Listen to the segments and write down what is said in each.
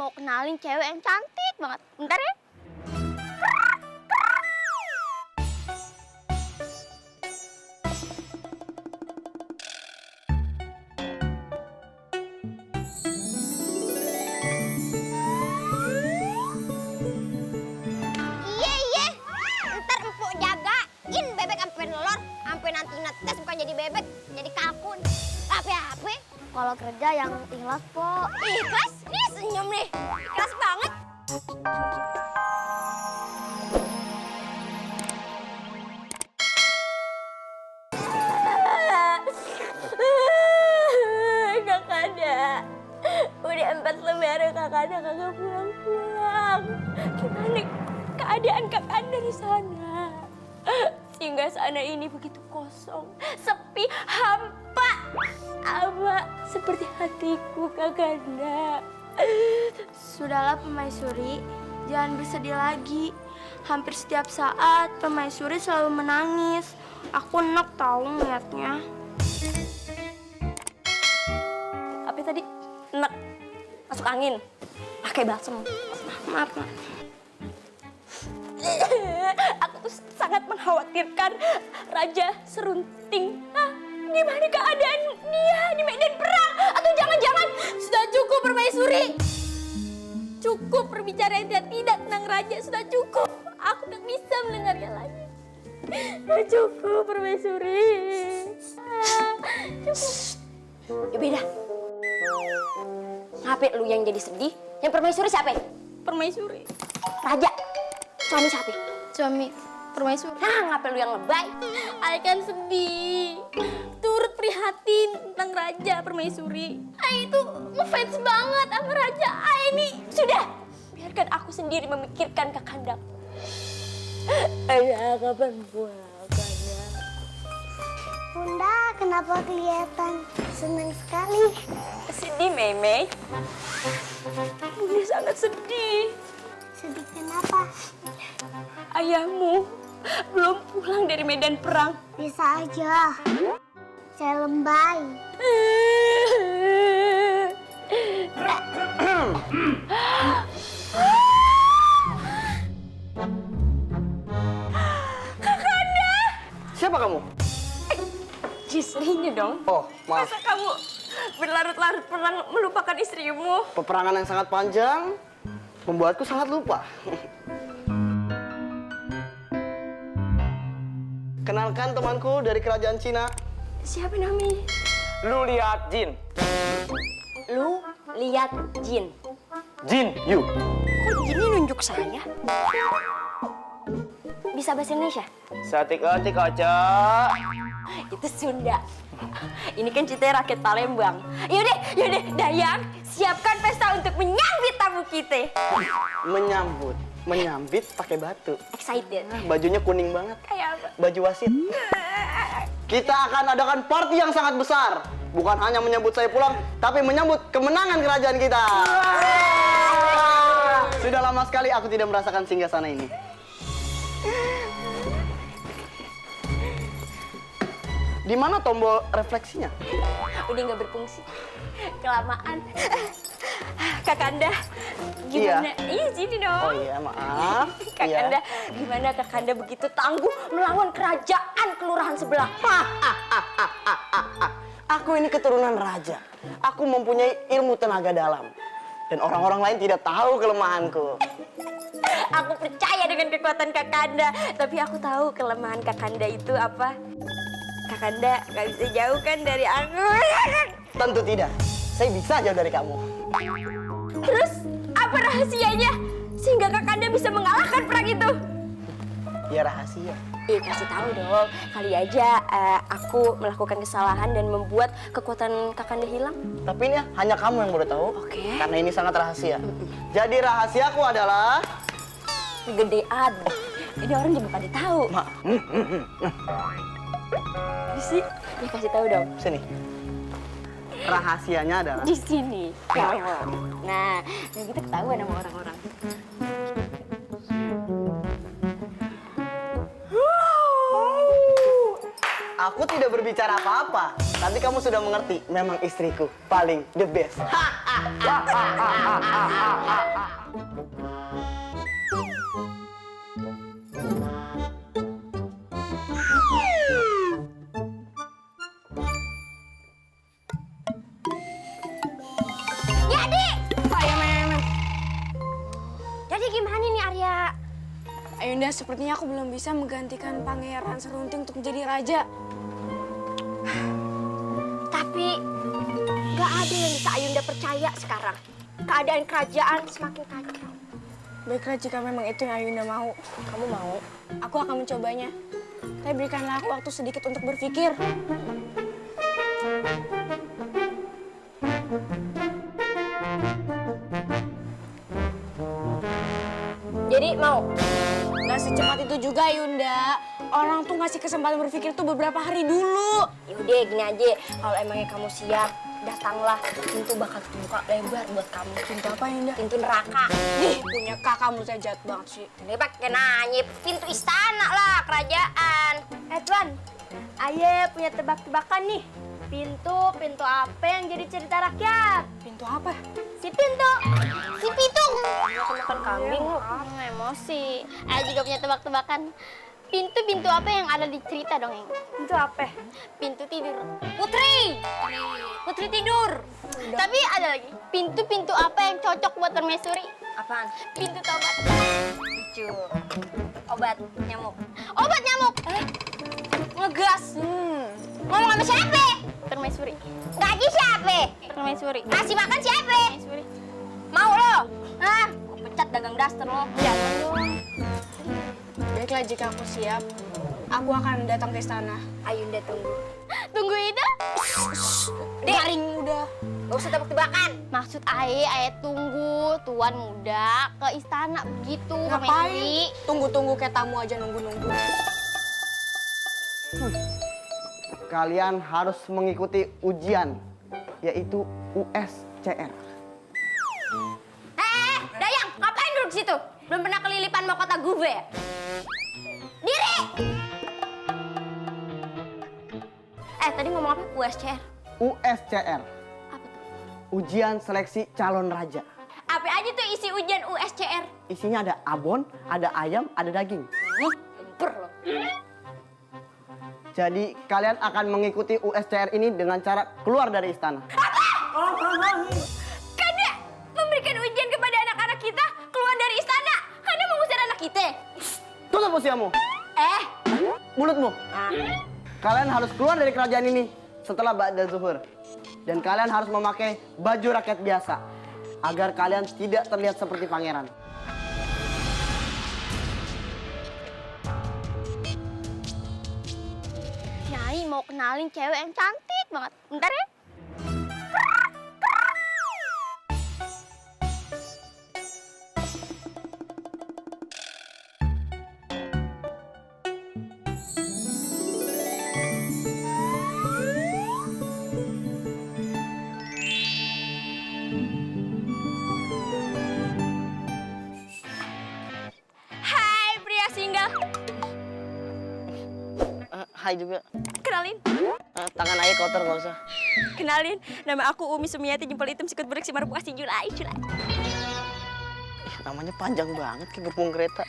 mau kenalin cewek yang cantik banget. Bentar ya. Iya. Ntar empuk jagain bebek sampai nelor, sampai nanti netes bukan jadi bebek, jadi kalkun. Apa? Kalau kerja yang ikhlas, Po. Ikhlas? Nih senyum nih. Ikhlas banget. Kakanda. Udah 4 lebaran Kakanda kagak pulang-pulang. Gimana keadaan Kakanda di sana? Sehingga sana ini begitu kosong, sepi, hampa. Sama seperti hatiku, Kakanda. Sudahlah Permaisuri, jangan bersedih lagi. Hampir setiap saat Permaisuri selalu menangis. Aku enak tahu ngeliatnya. Apa tadi? Enak. Masuk angin. Pakai balsem. Maaf, Mak. Aku tuh sangat mengkhawatirkan Raja Serunting. Gimana keadaan dia di medan perang? Atau jangan-jangan sudah cukup Permaisuri? Cukup perbicaraan tidak tentang Raja, sudah cukup. Aku tak bisa mendengarnya lagi. Cukup Permaisuri. Cukup. Ya beda. Ngapain lu yang jadi sedih? Yang Permaisuri siapa? Permaisuri. Raja. Suami siapa? Suami Permaisuri. Nah, ngapain lu yang lebay? Ay kan sedih. Turut prihatin tentang Raja Permaisuri. Ay itu ngefans banget sama Raja. Ay ini sudah. Biarkan aku sendiri memikirkan Kakanda. Ayah, kapan pulang, Kakanda? Bunda, kenapa kelihatan senang sekali? Sedih, Meme. Bunda sangat sedih. Sedih kenapa? Ayahmu belum pulang dari medan perang. Bisa aja. Saya lembay. Siapa kamu? Istrinya dong. Oh, maaf. Masa kamu berlarut-larut perang melupakan istrimu? Peperangan yang sangat panjang membuatku sangat lupa. Kenalkan temanku dari kerajaan Cina. Siapa namanya? Lu lihat Jin. Lu lihat Jin. Jin, you. Kok Jinnya nunjuk saya? Bisa bahasa Indonesia? Setik-etik aja. Itu Sunda. Ini kan ceritanya rakyat Palembang. Yaudah, Dayang, siapkan pesta untuk menyambut tamu kita. Menyambit pakai batu. Excited. Bajunya kuning banget. Kayak apa? Baju wasit. Kita akan adakan party yang sangat besar. Bukan hanya menyambut saya pulang, tapi menyambut kemenangan kerajaan kita. Sudah lama sekali aku tidak merasakan singgasana ini. Di mana tombol refleksinya? Udah nggak berfungsi. Kelamaan. Kakanda, gimana? Iya, sini dong. Oh iya, maaf. Kakanda, gimana Kakanda begitu tangguh melawan kerajaan kelurahan sebelah? Aku ini keturunan raja. Aku mempunyai ilmu tenaga dalam. Dan orang-orang lain tidak tahu kelemahanku. Aku percaya dengan kekuatan Kakanda. Tapi aku tahu kelemahan Kakanda itu apa. Kakanda gak bisa jauh kan dari aku. Tentu tidak. Saya bisa jauh dari kamu. Terus apa rahasianya sehingga Kakanda bisa mengalahkan perang itu? Ya rahasia. Kasih tahu dong. Kali aja aku melakukan kesalahan dan membuat kekuatan Kakanda hilang. Tapi ini hanya kamu yang boleh tahu. Oke. Karena ini sangat rahasia. Jadi rahasiaku adalah Gedean. Ini orang juga pada tahu. Sih, ya kasih tahu dong. Sini. Rahasianya adalah Di sini. Nah, kita ketahuan sama orang-orang. aku tidak berbicara apa-apa. Tapi kamu sudah mengerti, memang istriku paling the best. Jadi, jadi gimana nih Arya? Ayunda, sepertinya aku belum bisa menggantikan Pangeran Serunting untuk menjadi raja. Tapi gak ada yang bisa Ayunda percaya sekarang. Keadaan kerajaan semakin kacau. Baiklah, jika memang itu yang Ayunda mau. Kamu mau? Aku akan mencobanya. Tapi berikanlah aku waktu sedikit untuk berpikir. Jadi mau? Gak secepat itu juga, Yunda. Orang tuh ngasih kesempatan berpikir tuh beberapa hari dulu. Yaudah gini aja, kalau emangnya kamu siap, datanglah. Pintu bakal terbuka lebar buat kamu. Pintu apa, Yunda? Pintu neraka. Nih, punya kakakmu saya jahat banget sih. Ini pakai nanya, pintu istana lah, kerajaan. Tuan, Aye punya tebak-tebakan nih. Pintu apa yang jadi cerita rakyat? Pintu apa? Si Pintu. Si Pitung. Makan kambing lu. Emosi. Ayah juga punya tebak-tebakan. Pintu-pintu apa yang ada di cerita dongeng? Pintu apa? Pintu tidur. Putri. Putri tidur. Tapi ada lagi. Pintu-pintu apa yang cocok buat permaisuri? Apaan? Pintu tobat. Lucu. Obat nyamuk. Obat nyamuk. Ngegas. Ngomong sama siapa? Permaisuri. Gaji siapa? Permaisuri. Kasih makan siapa? Permaisuri. Mau lo? Hah? Gua pecat dagang daster lo. Jangan dong. Baiklah, jika aku siap, aku akan datang ke istana. Ayunda tunggu. Tunggu itu. Garing udah. Gak usah tebak-tebakan. Maksud Aye tunggu tuan muda ke istana begitu. Ngapain? Tunggu-tunggu kayak tamu aja nunggu-nunggu. Kalian harus mengikuti ujian, yaitu USCR. Dayang, ngapain duduk situ? Belum pernah kelilipan mau kota gue ya? Diri! Tadi ngomong apa? USCR. USCR, Apa tuh? ujian seleksi calon raja. Apa aja tuh isi ujian USCR? Isinya ada abon, ada ayam, ada daging. Lemper lo. Jadi kalian akan mengikuti USCR ini dengan cara keluar dari istana. Karena memberikan ujian kepada anak-anak kita keluar dari istana. Karena mengusir anak kita. Tutup usiamu, mulutmu. Kalian harus keluar dari kerajaan ini setelah ba'da zuhur. Dan kalian harus memakai baju rakyat biasa agar kalian tidak terlihat seperti pangeran. Nyai mau kenalin cewek yang cantik banget. Bentar ya. Hai pria single. Hai juga. Kenalin. Tangan ayah kotor nggak usah. Kenalin. Nama aku Umi Sumiati Jempol Hitam Sikut Berek Simar Puasi Julai. Namanya panjang banget kayak gerbong kereta.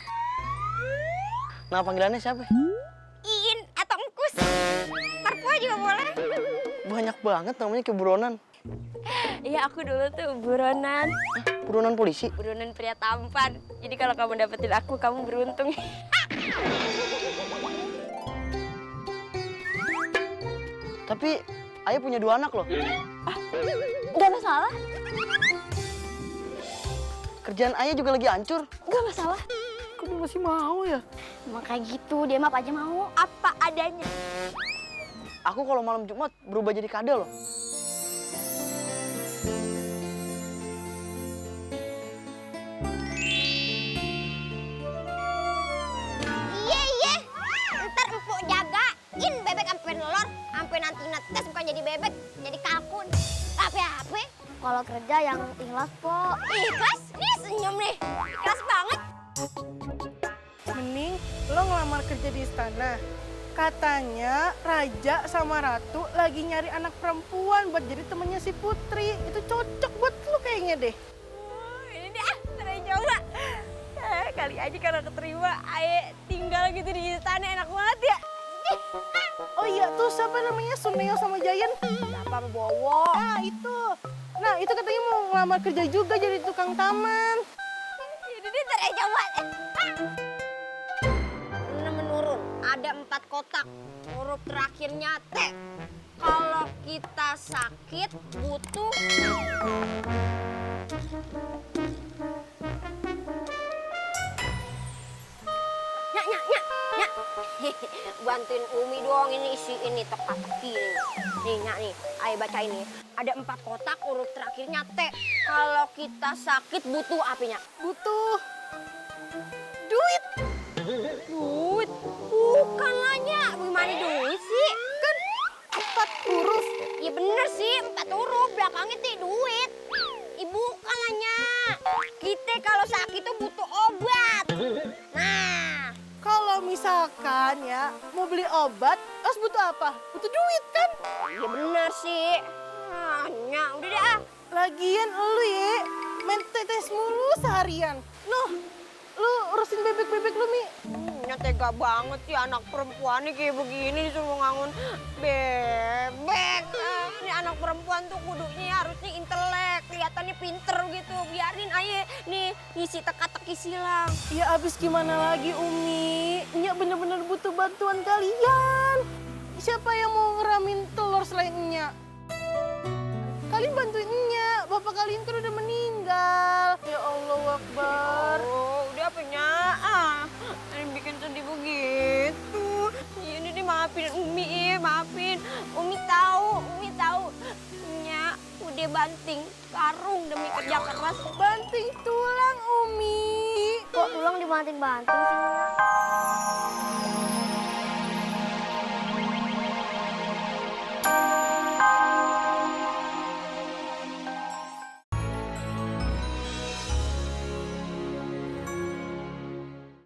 Nah panggilannya siapa? Iin atau Engkus. Marpua juga boleh. Banyak banget namanya kayak buronan. Iya aku dulu tuh buronan. Buronan polisi. Buronan pria tampan. Jadi kalau kamu dapetin aku, kamu beruntung. Tapi ayah punya 2 anak loh. Gak masalah. Kerjaan ayah juga lagi hancur. Gak masalah. Kok dia masih mau ya? Emang kayak gitu, dia mah apa aja mau. Apa adanya. Aku kalau malam Jumat berubah jadi kade loh. Iya. Ntar empuk jagain bebek sampai nelor, sampai nanti netes bukan jadi bebek, jadi kalkun. Apa? Kalau kerja yang ikhlas, Po. Ikhlas? Nih senyum nih. Ikhlas banget. Mending lo ngelamar kerja di istana Katanya Raja sama Ratu lagi nyari anak perempuan buat jadi temennya si Putri. Itu cocok buat lu kayaknya deh. Ini dia, cerai coba. Kali aja kalau keterima, aye tinggal gitu di istana enak banget ya. Oh iya, tuh siapa namanya? Suneo sama Jayan? Siapa Bowo? Ah, itu. Nah, itu katanya mau ngelamar kerja juga jadi tukang taman. Ini dia cerai coba. Menurun, ada 4 kotak. Huruf terakhirnya T. Kalau kita sakit, butuh... Nyak. Bantuin Umi dong, ini isi ini teka-teki nih. Nyak nih, ayo baca ini. Ada 4 kotak, huruf terakhirnya T. Kalau kita sakit butuh apinya. Butuh duit. Duit? Bukan lah, Nyak. Gimana duit sih? Kan 4 huruf. Ya bener sih, 4 huruf. Belakangnya tuh duit. Ibu kan lah, Nyak. Kita kalau sakit tuh butuh obat. Nah. Kalau misalkan ya mau beli obat, harus butuh apa? Butuh duit kan? Ya bener sih. Nyak, udah deh ah. Lagian lu ya main tetes mulu seharian. Noh, lu urusin bebek-bebek lu, Mi. Nyak tega banget sih anak perempuannya kayak begini disuruh ngangun bebek. Ini anak perempuan tuh kudunya harusnya intelek, kelihatannya pinter gitu. Biarin aja nih ngisi teka-teki silang. Ya abis gimana lagi, Umi? Nyak bener-bener butuh bantuan kalian. Siapa yang mau ngeramin telur selain Nyak? Kalian bantuin Nyak, bapak kalian kan udah meninggal. Ya Allah Akbar. Oh, udah apa Nyak? Yang bikin sedih begitu. Ini nih maafin Umi ya, maafin. Umi tahu. Nyak udah banting karung demi kerja keras. Banting tulang, Umi. Kok tulang dibanting-banting sih